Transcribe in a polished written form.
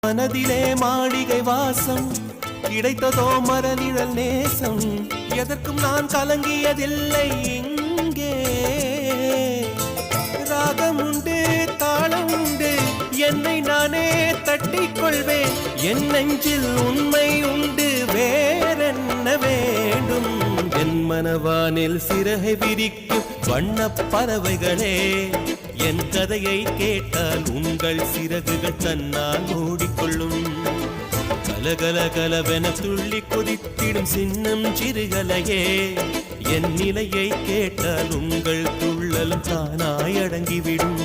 மனதிலே மாளிகை வாசம் கிடைத்ததோ மரநிழல் நேசம் எதற்கும் நான் கலங்கியதில்லை இங்கே ராகம் உண்டு தாளம் உண்டு என்னை நானே தட்டிக் கொள்வேன் என் நெஞ்சில் உண்மை உண்டு வேறென்ன வேண்டும் என் மனவானில் சிறகை விரிக்கும் வண்ணப் பறவைகளே என் கதையை கேட்டால் உங்கள் சிறகுகள் தன்னால் மூடிக்கொள்ளும் கலகல கலவென துள்ளி கொதித்திடும் சின்னம் சிறுகலையே என் நிலையை கேட்டால் உங்கள் துள்ளலும் தானாய் அடங்கிவிடும்